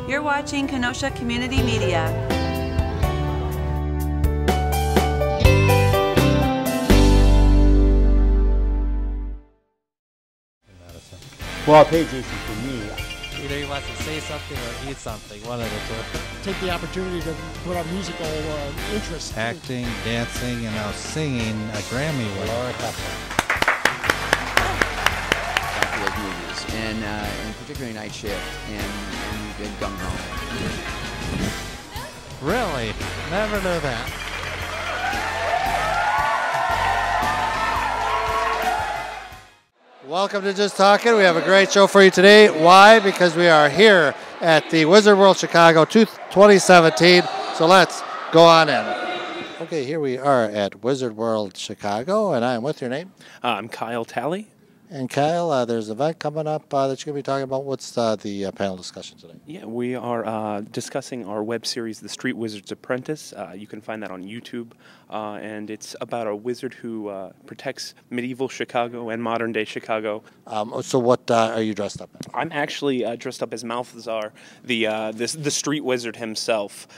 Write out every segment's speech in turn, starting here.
You're watching Kenosha Community Media. Well, hey, Jason, for me, either he wants to say something or eat something, one of the two. Take the opportunity to put our musical interest. Acting, dancing, and now singing a Grammy winner. For those movies, and particularly Night Shift, and we did Gung Ho. Really? Never knew that. welcome to Just Talking. We have a great show for you today. Why? Because we are here at the Wizard World Chicago 2017. So let's go on in. Okay, here we are at Wizard World Chicago, and I am with your name. I'm Kyle Talley. And Kyle, there's an event coming up that you're going to be talking about. What's the panel discussion today? Yeah, we are discussing our web series, The Street Wizard's Apprentice. You can find that on YouTube, and it's about a wizard who protects medieval Chicago and modern-day Chicago. So what are you dressed up as? I'm actually dressed up as Malthazar, the street wizard himself.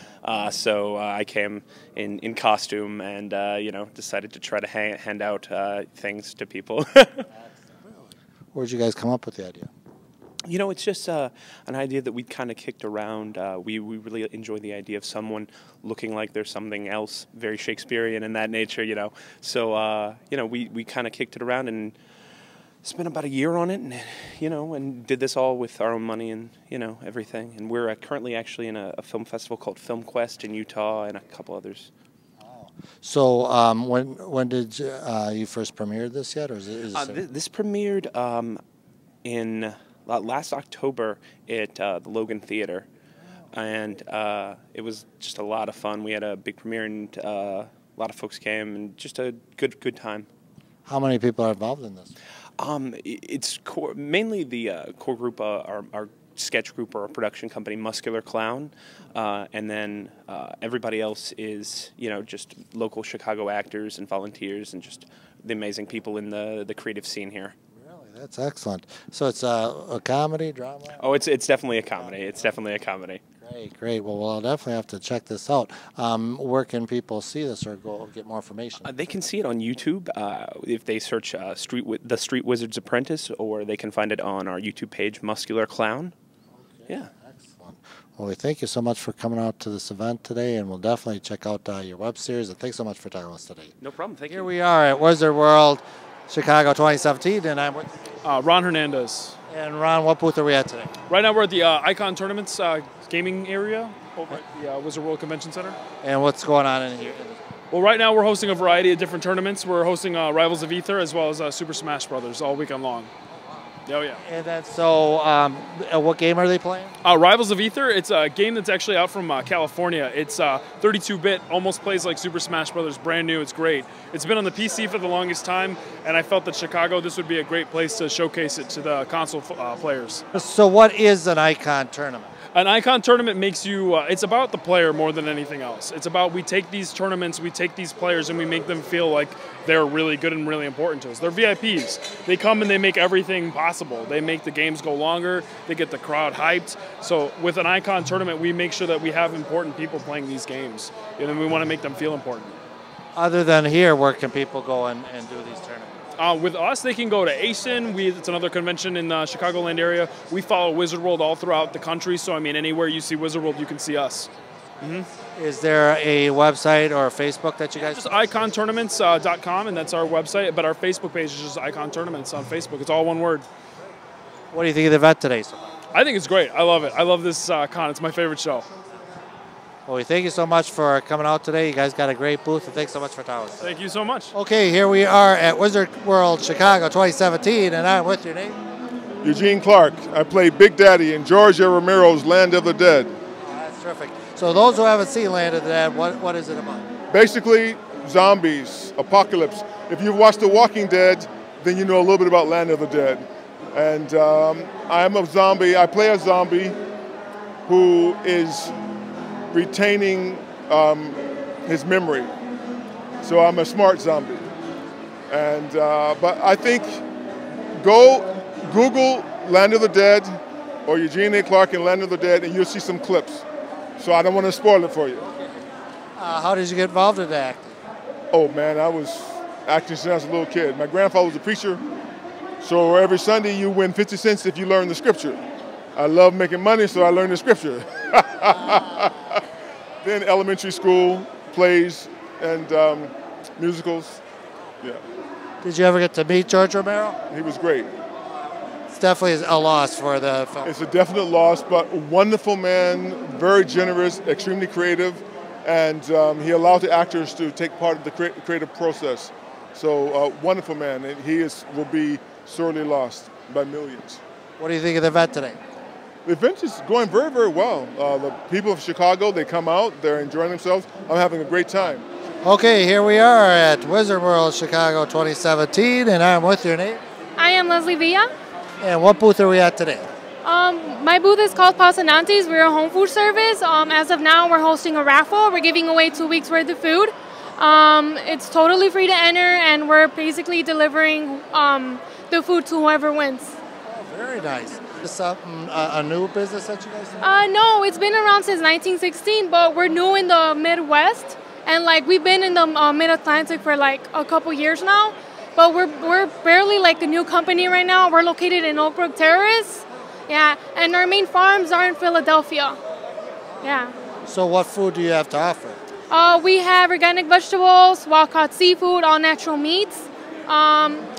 So I came in costume and decided to try to hand out things to people. Where'd you guys come up with the idea? You know, it's just an idea that we kind of kicked around. We really enjoy the idea of someone looking like there's something else, very Shakespearean in that nature, you know. So, we kind of kicked it around and spent about a year on it, and and did this all with our own money and everything. And we're currently actually in a film festival called Film Quest in Utah and a couple others. So when did you first premiere this yet, or is it this premiered in last October at the Logan Theater, and it was just a lot of fun. We had a big premiere, and a lot of folks came, and just a good time. How many people are involved in this? It's mainly the core group, our sketch group or a production company, Muscular Clown, and then everybody else is just local Chicago actors and volunteers and just the amazing people in the creative scene here. Really, that's excellent. So it's a comedy, drama? Oh, it's definitely a comedy. It's definitely a comedy. Great. Well, we'll definitely have to check this out. Where can people see this or go get more information? They can see it on YouTube if they search The Street Wizard's Apprentice, or they can find it on our YouTube page, Muscular Clown. Okay. Yeah. Excellent. Well, we thank you so much for coming out to this event today, and we'll definitely check out your web series. And thanks so much for talking to us today. No problem. Thank you. Here we are at Wizard World Chicago 2017, and I'm with Ron Hernandez. And Ron, what booth are we at today? Right now we're at the Icon Tournaments gaming area over at the Wizard World Convention Center. And what's going on in here? Well, right now we're hosting a variety of different tournaments. We're hosting Rivals of Aether as well as Super Smash Brothers all weekend long. Oh, yeah. And then, so what game are they playing? Rivals of Aether, it's a game that's actually out from California. It's 32-bit, almost plays like Super Smash Brothers, brand new, it's great. It's been on the PC for the longest time, and I felt that Chicago, this would be a great place to showcase it to the console players. So what is an Icon tournament? An Icon tournament makes you, it's about the player more than anything else. It's about, we take these tournaments, we take these players, and we make them feel like they're really good and really important to us. They're VIPs. They come and they make everything possible. They make the games go longer, they get the crowd hyped. So with an Icon tournament, we make sure that we have important people playing these games, and we want to make them feel important. Other than here, where can people go and do these tournaments? With us, they can go to ASIN. It's another convention in the Chicagoland area. We follow Wizard World all throughout the country, so I mean, anywhere you see Wizard World, you can see us. Mm-hmm. Is there a website or Facebook that you guys? Just icontournaments.com, and that's our website. But our Facebook page is just Icon Tournaments on Facebook. It's all one word. What do you think of the event today? I think it's great. I love it. I love this con. It's my favorite show. Well, we thank you so much for coming out today. You guys got a great booth, and thanks so much for talking. Thank you so much. Okay, here we are at Wizard World Chicago 2017, and I'm with your name? Eugene Clark. I play Big Daddy in George A. Romero's Land of the Dead. Oh, that's terrific. So those who haven't seen Land of the Dead, what is it about? Basically, zombies, apocalypse. If you've watched The Walking Dead, then you know a little bit about Land of the Dead. And I'm a zombie. I play a zombie who is retaining his memory. So I'm a smart zombie. And but I think go Google Land of the Dead or Eugene Clark in Land of the Dead, and you'll see some clips. So I don't want to spoil it for you. How did you get involved in acting? Oh man, I was acting since I was a little kid. My grandfather was a preacher, so every Sunday you win 50 cents if you learn the scripture. I love making money, so I learned the scripture. Then elementary school, plays, and musicals. Yeah. Did you ever get to meet George Romero? He was great. It's definitely a loss for the film. It's a definite loss, but a wonderful man, very generous, extremely creative, and he allowed the actors to take part of the creative process. So wonderful man, and will be sorely lost by millions. What do you think of the event today? The event is going very, very well. The people of Chicago, they come out, they're enjoying themselves. I'm having a great time. Okay, here we are at Wizard World Chicago 2017, and I'm with your name. I am Leslie Villa. And what booth are we at today? My booth is called Pasanantes. We're a home food service. As of now, we're hosting a raffle. We're giving away 2 weeks worth of food. It's totally free to enter, and we're basically delivering the food to whoever wins. Oh, very nice. Is this something, a new business that you guys do? No, it's been around since 1916, but we're new in the Midwest, and like we've been in the Mid-Atlantic for like a couple years now. But we're barely like a new company right now. We're located in Oak Brook Terrace, yeah, and our main farms are in Philadelphia, yeah. So what food do you have to offer? We have organic vegetables, wild-caught seafood, all-natural meats,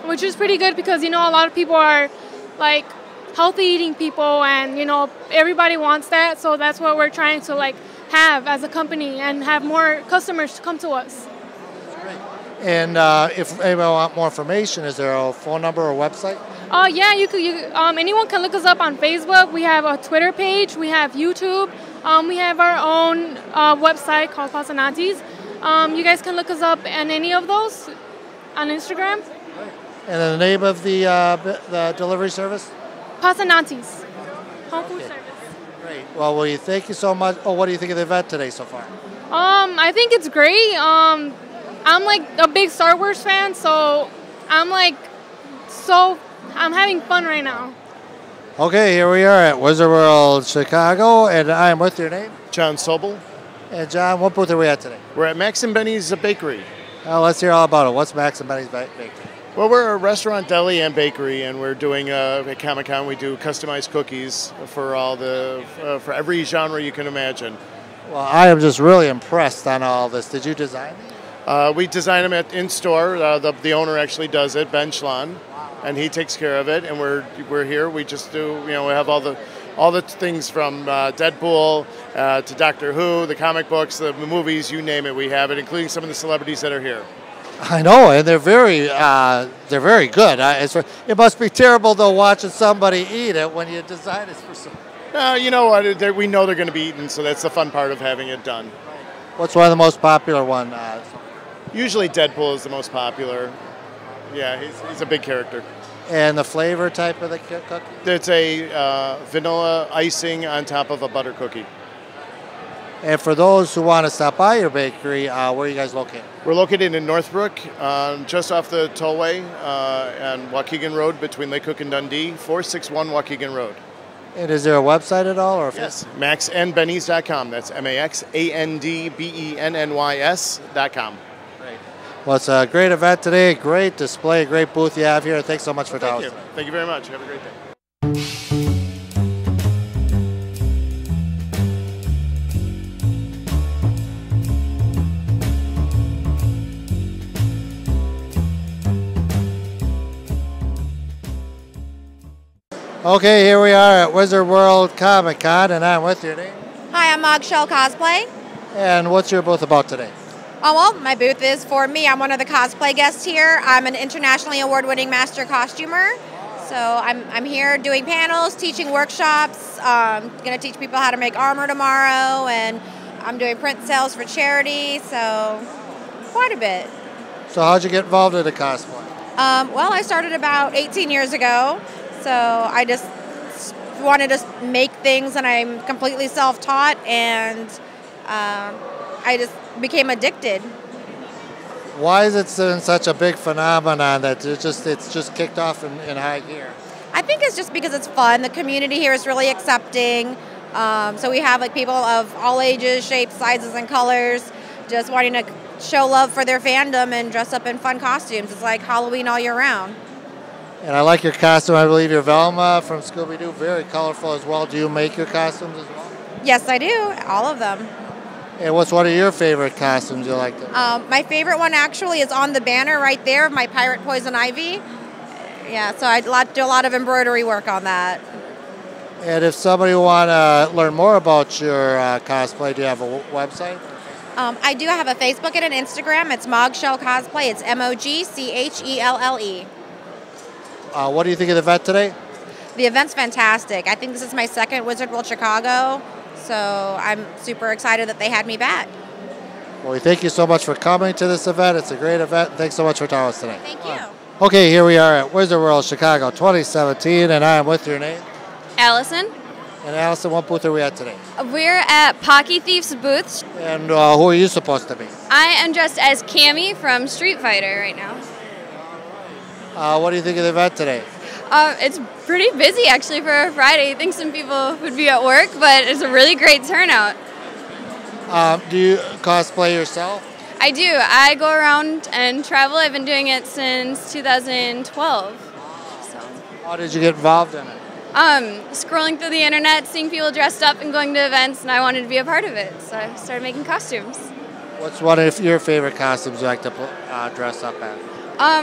which is pretty good because, you know, a lot of people are like healthy eating people, and, you know, everybody wants that. So that's what we're trying to like have as a company and have more customers come to us. And if anybody wants more information, is there a phone number or website? Yeah, anyone can look us up on Facebook. We have a Twitter page. We have YouTube. We have our own website called Pasanantes. You guys can look us up on any of those on Instagram. And the name of the delivery service? Pasanantes, home food service. Great. Well, thank you so much. Oh, what do you think of the event today so far? I think it's great. I'm like a big Star Wars fan, so I'm having fun right now. Okay, here we are at Wizard World Chicago, and I am with your name? John Sobel. And John, what booth are we at today? We're at Maxims Bakery. Let's hear all about it. What's Maxims Bakery? Well, we're a restaurant, deli, and bakery, and we're doing at Comic-Con. We do customized cookies for for every genre you can imagine. Well, I am just really impressed on all this. Did you design these? We design them in store. The owner actually does it, Ben Schlon, and he takes care of it. And we're here. We just do, we have all the things from Deadpool to Doctor Who, the comic books, the movies, you name it. We have it, including some of the celebrities that are here. I know, and they're very good. It must be terrible though watching somebody eat it when you design it for some. You know what? We know they're going to be eaten, so that's the fun part of having it done. What's one of the most popular ones? Usually Deadpool is the most popular. Yeah, he's a big character. And the flavor type of the cookie? It's a vanilla icing on top of a butter cookie. And for those who want to stop by your bakery, where are you guys located? We're located in Northbrook, just off the tollway on Waukegan Road between Lake Cook and Dundee, 461 Waukegan Road. And is there a website at all? Or yes, maxandbennys.com. That's maxandbennys.com. Great. Well, it's a great event today. Great display, great booth you have here. Thanks so much for talking. Thank you. Thank you very much. Have a great day. Okay, here we are at Wizard World Comic Con, and I'm with your name. Hi, I'm Michele Cosplay. And what's your booth about today? Oh, well, my booth is for me. I'm one of the cosplay guests here. I'm an internationally award-winning master costumer. So I'm here doing panels, teaching workshops. Going to teach people how to make armor tomorrow, and I'm doing print sales for charity, so quite a bit. So how'd you get involved in the cosplay? Well, I started about 18 years ago. So I just wanted to make things, and I'm completely self-taught, and I just became addicted. Why is it such a big phenomenon that it's just kicked off in high gear? I think it's just because it's fun. The community here is really accepting. So we have like people of all ages, shapes, sizes, and colors just wanting to show love for their fandom and dress up in fun costumes. It's like Halloween all year round. And I like your costume. I believe you're Velma from Scooby-Doo. Very colorful as well. Do you make your costumes as well? Yes, I do. All of them. And what's one of your favorite costumes you like to? My favorite one actually is on the banner right there, my Pirate Poison Ivy. Yeah, so I do a lot of embroidery work on that. And if somebody want to learn more about your cosplay, do you have a website? I do have a Facebook and an Instagram. It's Michele Cosplay. It's Mogchelle. What do you think of the event today? The event's fantastic. I think this is my second Wizard World Chicago, so I'm super excited that they had me back. Well, we thank you so much for coming to this event. It's a great event. Thanks so much for telling us today. Thank you. Okay, here we are at Wizard World Chicago 2017, and I am with your name. Allison. And Allison, what booth are we at today? We're at Pocky Thief's booth. And who are you supposed to be? I am dressed as Cammy from Street Fighter right now. What do you think of the event today? It's pretty busy actually for a Friday. I think some people would be at work, but it's a really great turnout. Do you cosplay yourself? I do. I go around and travel. I've been doing it since 2012. How did you get involved in it? Scrolling through the internet, seeing people dressed up and going to events, and I wanted to be a part of it, so I started making costumes. What's one of your favorite costumes you like to dress up as?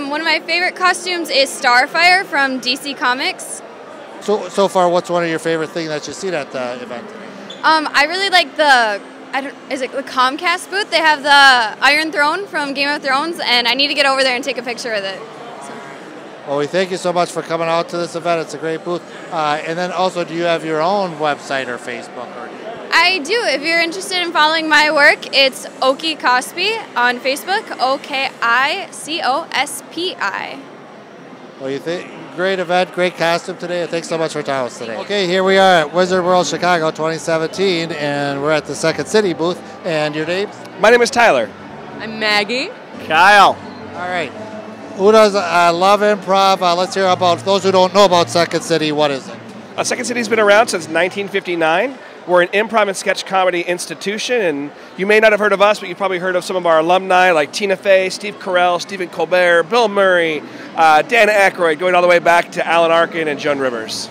One of my favorite costumes is Starfire from DC Comics. So far, what's one of your favorite things that you've seen at the event? I really like the Comcast booth? They have the Iron Throne from Game of Thrones, and I need to get over there and take a picture with it. Well, we thank you so much for coming out to this event. It's a great booth. And then also, do you have your own website or Facebook? I do. If you're interested in following my work, it's Oki Cosplay on Facebook, OKICOSPI. Well, you think great event, great costume today. Thanks so much for telling us today. Okay, here we are at Wizard World Chicago 2017, and we're at the Second City booth. And your names? My name is Tyler. I'm Maggie. Kyle. All right. Who does love improv? Let's hear about those who don't know about Second City. What is it? Second City's been around since 1959. We're an improv and sketch comedy institution, and you may not have heard of us, but you've probably heard of some of our alumni like Tina Fey, Steve Carell, Stephen Colbert, Bill Murray, Dan Aykroyd, going all the way back to Alan Arkin and Joan Rivers.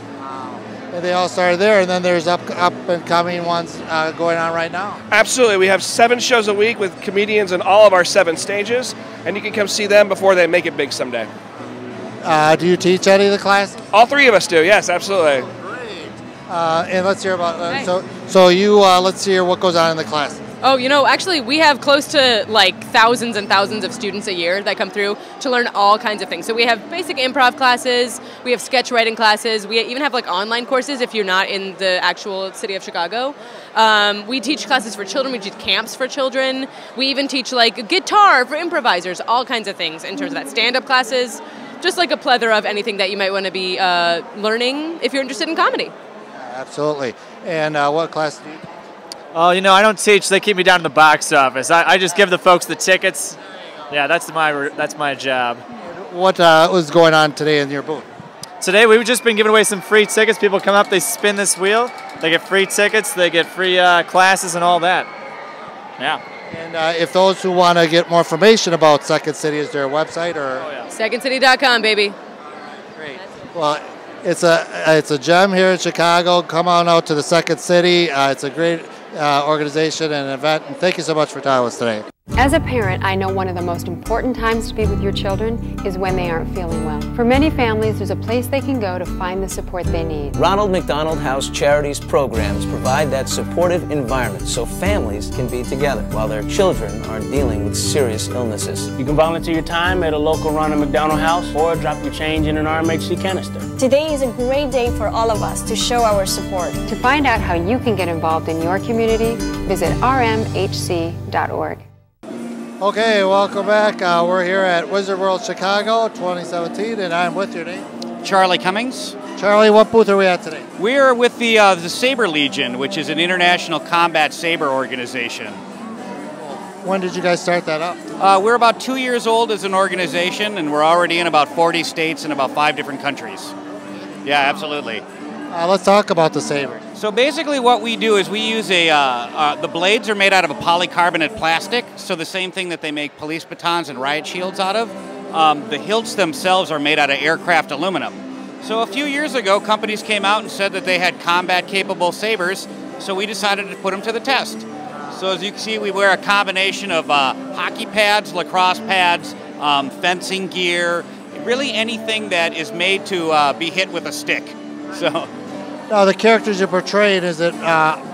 And they all started there, and then there's up and coming ones going on right now. Absolutely. We have 7 shows a week with comedians in all of our 7 stages, and you can come see them before they make it big someday. Do you teach any of the classes? All 3 of us do, yes, absolutely. And let's hear about let's hear what goes on in the class. Oh, actually we have close to like thousands and thousands of students a year that come through to learn all kinds of things. So we have basic improv classes, we have sketch writing classes, we even have like online courses if you're not in the actual city of Chicago. We teach classes for children, we teach camps for children, we even teach like guitar for improvisers, all kinds of things in terms of that. Stand-up classes, just like a plethora of anything that you might want to be learning if you're interested in comedy. Absolutely. And what class do you teach? Oh, I don't teach. They keep me down in the box office. I just give the folks the tickets. Yeah, that's my job. What was going on today in your booth? Today we've just been giving away some free tickets. People come up, they spin this wheel, they get free tickets, they get free classes and all that. Yeah. And if those who want to get more information about Second City, is there a website or? Oh, yeah. SecondCity.com, baby. Great. Well, it's a gem here in Chicago. Come on out to the Second City. It's a great organization and event, and thank you so much for talking with us today. As a parent, I know one of the most important times to be with your children is when they aren't feeling well. For many families, there's a place they can go to find the support they need. Ronald McDonald House Charities programs provide that supportive environment so families can be together while their children are dealing with serious illnesses. You can volunteer your time at a local Ronald McDonald House or drop your change in an RMHC canister. Today is a great day for all of us to show our support. To find out how you can get involved in your community, visit rmhc.org. Okay, welcome back. We're here at Wizard World Chicago 2017, and I'm with your name? Charlie Cummings. Charlie, what booth are we at today? We're with the Saber Legion, which is an international combat saber organization. When did you guys start that up? We're about 2 years old as an organization, and we're already in about 40 states and about 5 different countries. Yeah, absolutely. Let's talk about the Saber. So basically what we do is we use the blades are made out of a polycarbonate plastic, so the same thing that they make police batons and riot shields out of. The hilts themselves are made out of aircraft aluminum. So a few years ago, companies came out and said that they had combat-capable sabers, so we decided to put them to the test. So as you can see, we wear a combination of hockey pads, lacrosse pads, fencing gear, really anything that is made to be hit with a stick. So. Now, the characters you portrayed, is it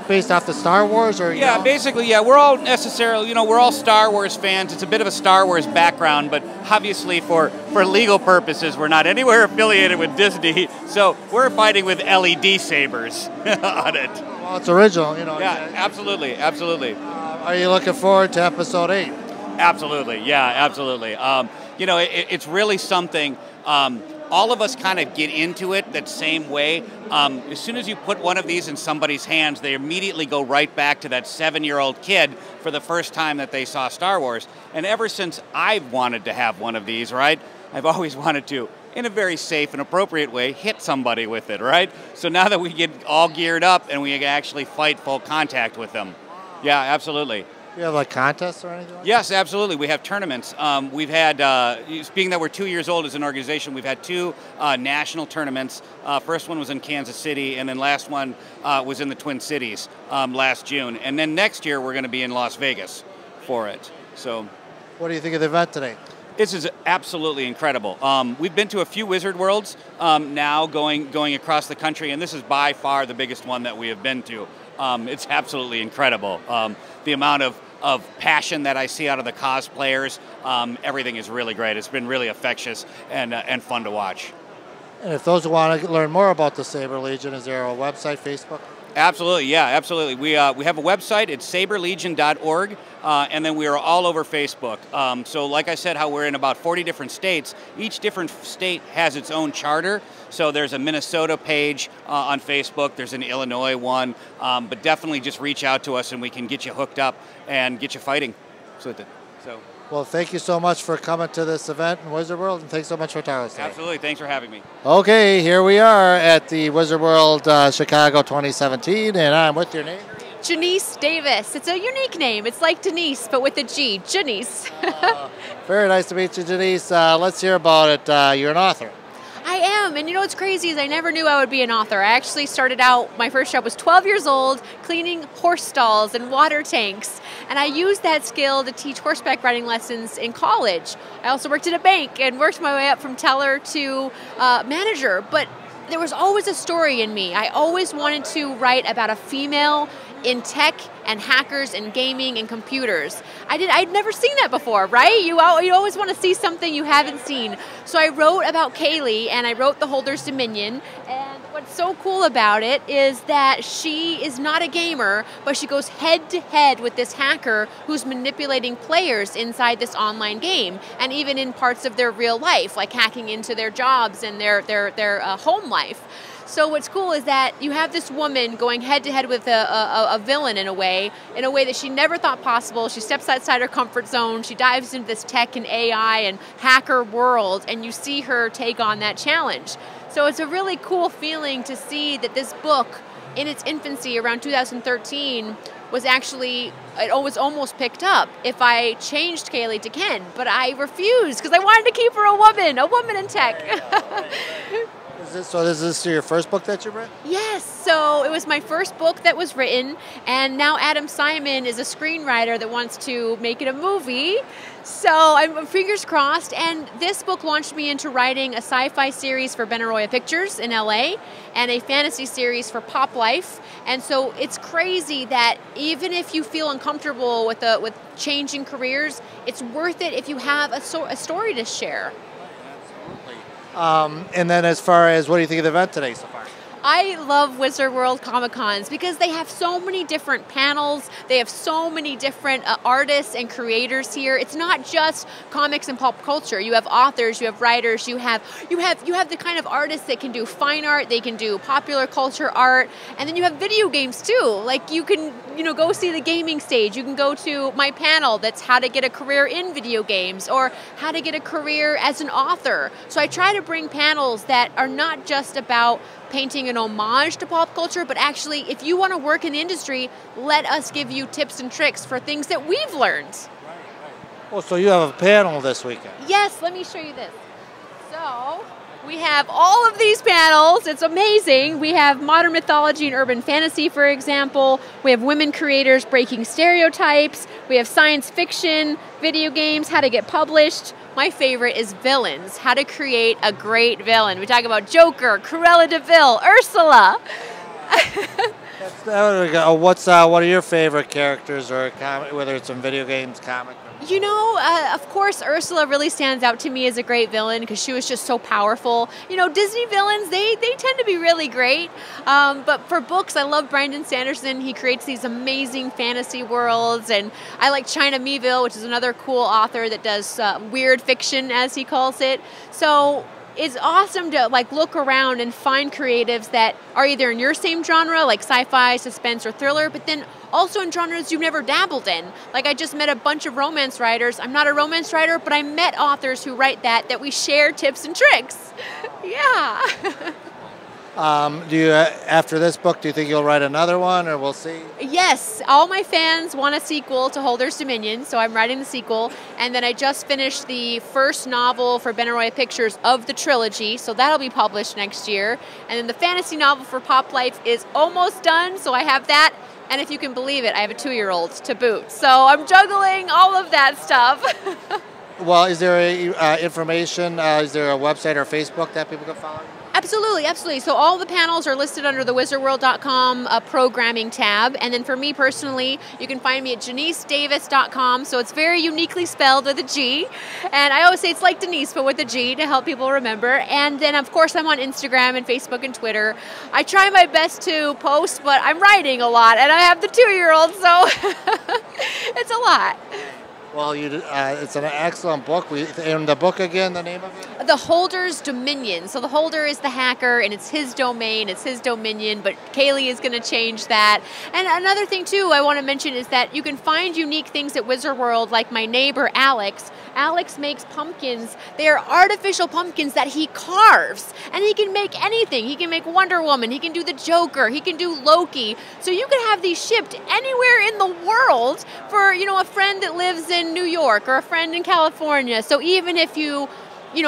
based off the Star Wars, or? Yeah, basically, yeah. We're all we're all Star Wars fans. It's a bit of a Star Wars background, but obviously for legal purposes, we're not anywhere affiliated with Disney, so we're fighting with LED sabers on it. Well, it's original, Yeah, absolutely, absolutely. Are you looking forward to episode 8? Absolutely, yeah, absolutely. It's really something. All of us kind of get into it that same way. As soon as you put one of these in somebody's hands, they immediately go right back to that 7-year-old kid for the first time that they saw Star Wars. And ever since I've wanted to have one of these, right, I've always wanted to, in a very safe and appropriate way, hit somebody with it, right? So now that we get all geared up and we can actually fight full contact with them. Yeah, absolutely. You have like contests or anything? Yes, absolutely. We have tournaments. We've had, being that we're 2 years old as an organization, we've had 2 national tournaments. First one was in Kansas City, and then last one was in the Twin Cities last June. And then next year we're going to be in Las Vegas for it. So, what do you think of the event today? This is absolutely incredible. We've been to a few Wizard Worlds now going across the country, and this is by far the biggest one that we have been to. It's absolutely incredible. The amount of passion that I see out of the cosplayers, everything is really great. It's been really infectious and fun to watch. And if those who want to learn more about the Saber Legion, is there a website, Facebook? Absolutely, yeah, absolutely. We have a website, it's saberlegion.org, and then we are all over Facebook. So like I said, how we're in about 40 different states, each different state has its own charter. So there's a Minnesota page on Facebook, there's an Illinois one, but definitely just reach out to us and we can get you hooked up and get you fighting. Well, thank you so much for coming to this event in Wizard World, and thanks so much for talking to us. Absolutely, thanks for having me. Okay, here we are at the Wizard World Chicago 2017, and I'm with your name? Janice Davis. It's a unique name. It's like Denise, but with a G. Janice. Very nice to meet you, Janice. Let's hear about it. You're an author. I am, and you know what's crazy is I never knew I would be an author. I actually started out, my first job was 12 years old, cleaning horse stalls and water tanks, and I used that skill to teach horseback riding lessons in college. I also worked at a bank and worked my way up from teller to manager, but there was always a story in me. I always wanted to write about a female in tech and hackers and gaming and computers. I'd never seen that before, right? You always want to see something you haven't seen. So I wrote about Kaylee, and I wrote The Holder's Dominion, and what's so cool about it is that she is not a gamer, but she goes head to head with this hacker who's manipulating players inside this online game, and even in parts of their real life, like hacking into their jobs and their home life. So what's cool is that you have this woman going head-to-head with a villain in a way that she never thought possible. She steps outside her comfort zone. She dives into this tech and AI and hacker world, and you see her take on that challenge. So it's a really cool feeling to see that this book, in its infancy around 2013, was actually, it was almost picked up if I changed Kaylee to Ken, but I refused because I wanted to keep her a woman in tech. So is this your first book that you read? Yes, so it was my first book that was written, and now Adam Simon is a screenwriter that wants to make it a movie. So I'm fingers crossed, and this book launched me into writing a sci-fi series for Benaroya Pictures in LA and a fantasy series for Pop Life. And so it's crazy that even if you feel uncomfortable with changing careers, it's worth it if you have a story to share. And then as far as, what do you think of the event today so far? I love Wizard World Comic Cons because they have so many different panels. They have so many different artists and creators here. It's not just comics and pop culture. You have authors, you have writers, you have the kind of artists that can do fine art, they can do popular culture art, and then you have video games too. Like you can, go see the gaming stage. You can go to my panel that's how to get a career in video games or how to get a career as an author. So I try to bring panels that are not just about painting an homage to pop culture, but actually, if you want to work in the industry, let us give you tips and tricks for things that we've learned. Well, so you have a panel this weekend. Yes, let me show you this. So, we have all of these panels. It's amazing. We have modern mythology and urban fantasy, for example. We have women creators breaking stereotypes. We have science fiction, video games, how to get published. My favorite is villains, how to create a great villain. We talk about Joker, Cruella de Vil, Ursula. What's one of your favorite characters, or whether it's in video games, comic? Of course, Ursula really stands out to me as a great villain because she was just so powerful. Disney villains, they tend to be really great. But for books, I love Brandon Sanderson. He creates these amazing fantasy worlds. And I like China Miéville, which is another cool author that does weird fiction, as he calls it. So it's awesome to look around and find creatives that are either in your same genre, like sci-fi, suspense, or thriller, but then also in genres you've never dabbled in. Like I just met a bunch of romance writers. I'm not a romance writer, but I met authors who write that we share tips and tricks. Yeah. After this book, do you think you'll write another one, or we'll see? Yes, all my fans want a sequel to Holder's Dominion, so I'm writing the sequel. And then I just finished the first novel for Benaroya Pictures of the trilogy, so that'll be published next year. And then the fantasy novel for Pop Life is almost done, so I have that. And if you can believe it, I have a 2-year-old to boot. So I'm juggling all of that stuff. Well, is there information, is there a website or Facebook that people can follow? Absolutely, absolutely. So all the panels are listed under the wizardworld.com programming tab. And then for me personally, you can find me at JaniceDavis.com. So it's very uniquely spelled with a G. And I always say it's like Denise, but with a G to help people remember. And then, of course, I'm on Instagram and Facebook and Twitter. I try my best to post, but I'm writing a lot. And I have the 2-year-old, so it's a lot. Well, it's an excellent book. And the book again, the name of it? The Holder's Dominion. So the holder is the hacker, and it's his domain, it's his dominion, but Kaylee is going to change that. And another thing, too, I want to mention is that you can find unique things at Wizard World, like my neighbor, Alex. Alex makes pumpkins. They are artificial pumpkins that he carves, and he can make anything. He can make Wonder Woman. He can do the Joker. He can do Loki. So you can have these shipped anywhere in the world for, a friend that lives in New York or a friend in California. So even if you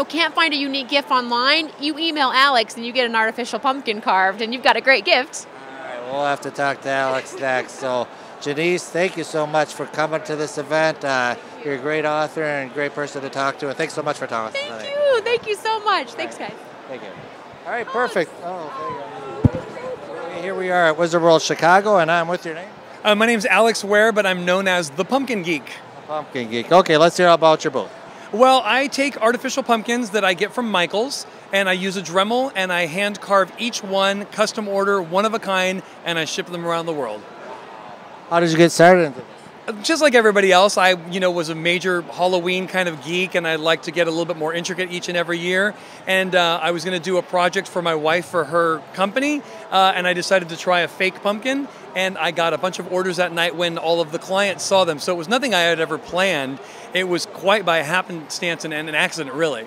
can't find a unique gift online, you email Alex and you get an artificial pumpkin carved, and you've got a great gift. All right, we'll have to talk to Alex next. So, Janice, thank you so much for coming to this event. You're a great author and a great person to talk to. And thanks so much for talking. Thank you. Thank you so much. Thanks, guys. Thank you. All right, perfect. Here we are at Wizard World Chicago, and I'm with your name? My name's Alex Ware, but I'm known as the Pumpkin Geek. Pumpkin Geek. Okay, let's hear about your booth. Well, I take artificial pumpkins that I get from Michael's, and I use a Dremel, and I hand carve each one, custom order, one of a kind, and I ship them around the world. How did you get started into this? Just like everybody else, I was a major Halloween kind of geek, and I like to get a little bit more intricate each and every year. And I was going to do a project for my wife for her company, and I decided to try a fake pumpkin. And I got a bunch of orders that night when all of the clients saw them. So it was nothing I had ever planned. It was quite by happenstance and an accident, really.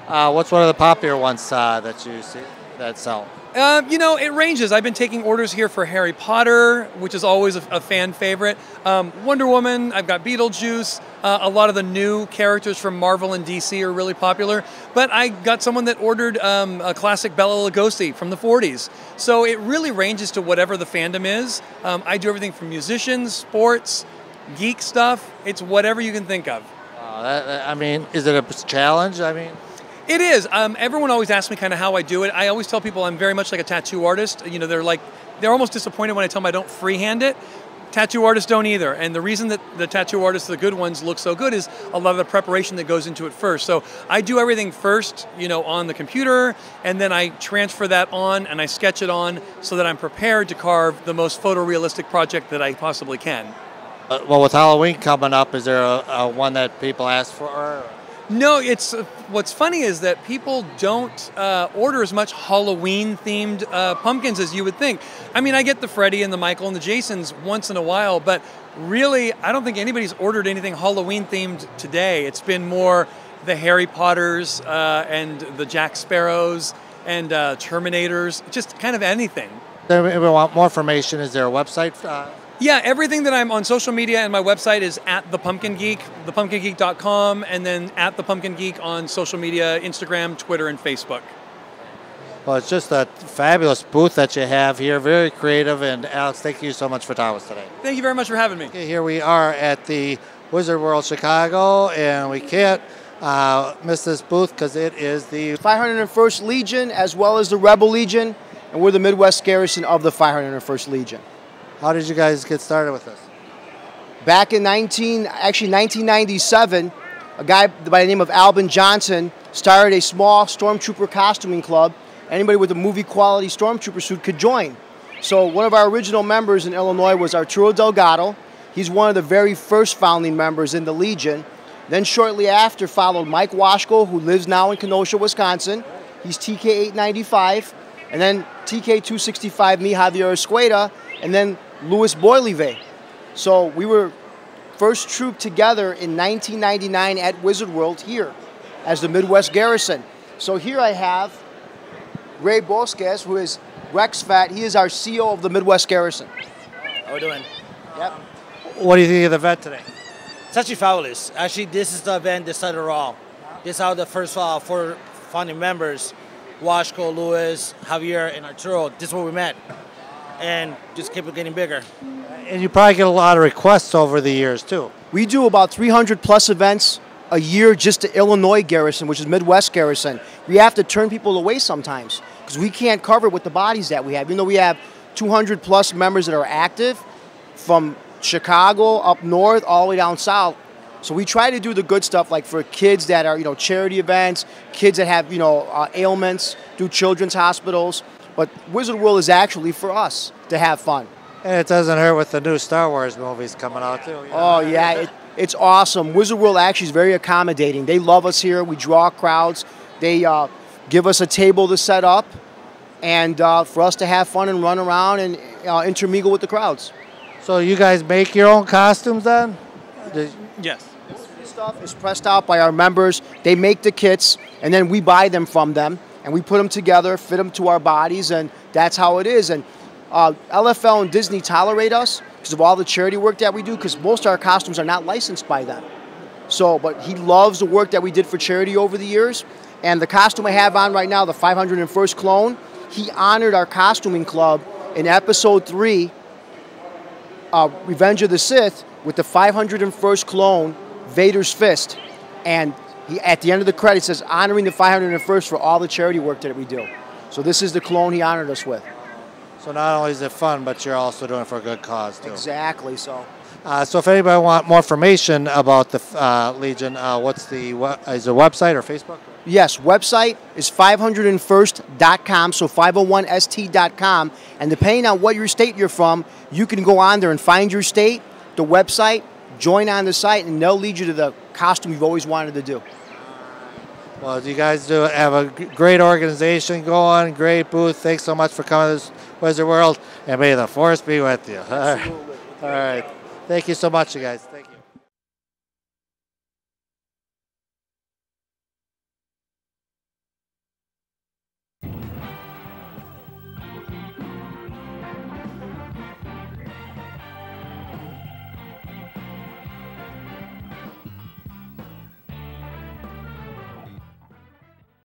What's one of the popular ones that you see that sell? It ranges. I've been taking orders here for Harry Potter, which is always a fan favorite. Wonder Woman, I've got Beetlejuice. A lot of the new characters from Marvel and DC are really popular. But I got someone that ordered a classic Bela Lugosi from the 40s. So it really ranges to whatever the fandom is. I do everything from musicians, sports, geek stuff. It's whatever you can think of. Is it a challenge? It is. Everyone always asks me kind of how I do it. I always tell people I'm very much like a tattoo artist. They're almost disappointed when I tell them I don't freehand it. tattoo artists don't either. And the reason that the tattoo artists, the good ones, look so good is a lot of the preparation that goes into it first. So I do everything first, you know, on the computer, and then I transfer that on and I sketch it on so that I'm prepared to carve the most photorealistic project that I possibly can. Well, with Halloween coming up, is there a one that people ask for? No, it's what's funny is that people don't order as much Halloween-themed pumpkins as you would think. I mean, I get the Freddy and the Michael and the Jasons once in a while, but really, I don't think anybody's ordered anything Halloween-themed today. It's been more the Harry Potters and the Jack Sparrows and Terminators, just kind of anything. If we want more information, is there a website? Yeah, everything that I'm on social media and my website is at The Pumpkin Geek, thepumpkingeek.com, and then at The Pumpkin Geek on social media, Instagram, Twitter, and Facebook. Well, it's just a fabulous booth that you have here, very creative. And Alex, thank you so much for talking with us today. Thank you very much for having me. Okay, here we are at the Wizard World Chicago, and we can't miss this booth because it is the 501st Legion as well as the Rebel Legion, and we're the Midwest garrison of the 501st Legion. How did you guys get started with this? Back in 1997, a guy by the name of Albin Johnson started a small stormtrooper costuming club. Anybody with a movie quality stormtrooper suit could join. So one of our original members in Illinois was Arturo Delgado. He's one of the very first founding members in the Legion. Then shortly after followed Mike Washko, who lives now in Kenosha, Wisconsin. He's TK895. And then TK265, me, Javier Escueda. And then Louis Boilive. So we were first trooped together in 1999 at Wizard World here as the Midwest Garrison. So here I have Ray Bosques, who is Rex Fat. He is our CEO of the Midwest Garrison. How we doing? Yep. What do you think of the event today? It's actually fabulous. Actually, this is the event that started it all. This is how the first 4 founding members, Washko, Louis, Javier, and Arturo, this is where we met. And just keep it getting bigger. And you probably get a lot of requests over the years, too. We do about 300 plus events a year just to Illinois Garrison, which is Midwest Garrison. We have to turn people away sometimes because we can't cover it with the bodies that we have. Even though we have 200 plus members that are active from Chicago up north all the way down south. So we try to do the good stuff, like for kids that are, charity events, kids that have, ailments, do children's hospitals. But Wizard World is actually for us to have fun. And it doesn't hurt with the new Star Wars movies coming out, too. Oh, yeah, it's awesome. Wizard World actually is very accommodating. They love us here. We draw crowds. They give us a table to set up and for us to have fun and run around and intermingle with the crowds. So you guys make your own costumes then? Yes. This stuff is pressed out by our members. They make the kits, and then we buy them from them. And we put them together, fit them to our bodies, and that's how it is. And LFL and Disney tolerate us because of all the charity work that we do, because most of our costumes are not licensed by them. So, but he loves the work that we did for charity over the years. And the costume I have on right now, the 501st clone, he honored our costuming club in Episode 3, Revenge of the Sith, with the 501st clone, Vader's Fist. And he, at the end of the credits, says, honoring the 501st for all the charity work that we do. So this is the clone he honored us with. So not only is it fun, but you're also doing it for a good cause, too. Exactly, so. So if anybody wants more information about the Legion, is there a website or Facebook? Yes, website is 501st.com, so 501st.com. And depending on what your state you're from, you can go on there and find your state, the website, join on the site, and they'll lead you to the costume you've always wanted to do. Well, you guys do have a great organization going, great booth. Thanks so much for coming to this Wizard World, and may the force be with you. All right. Thank you so much, you guys.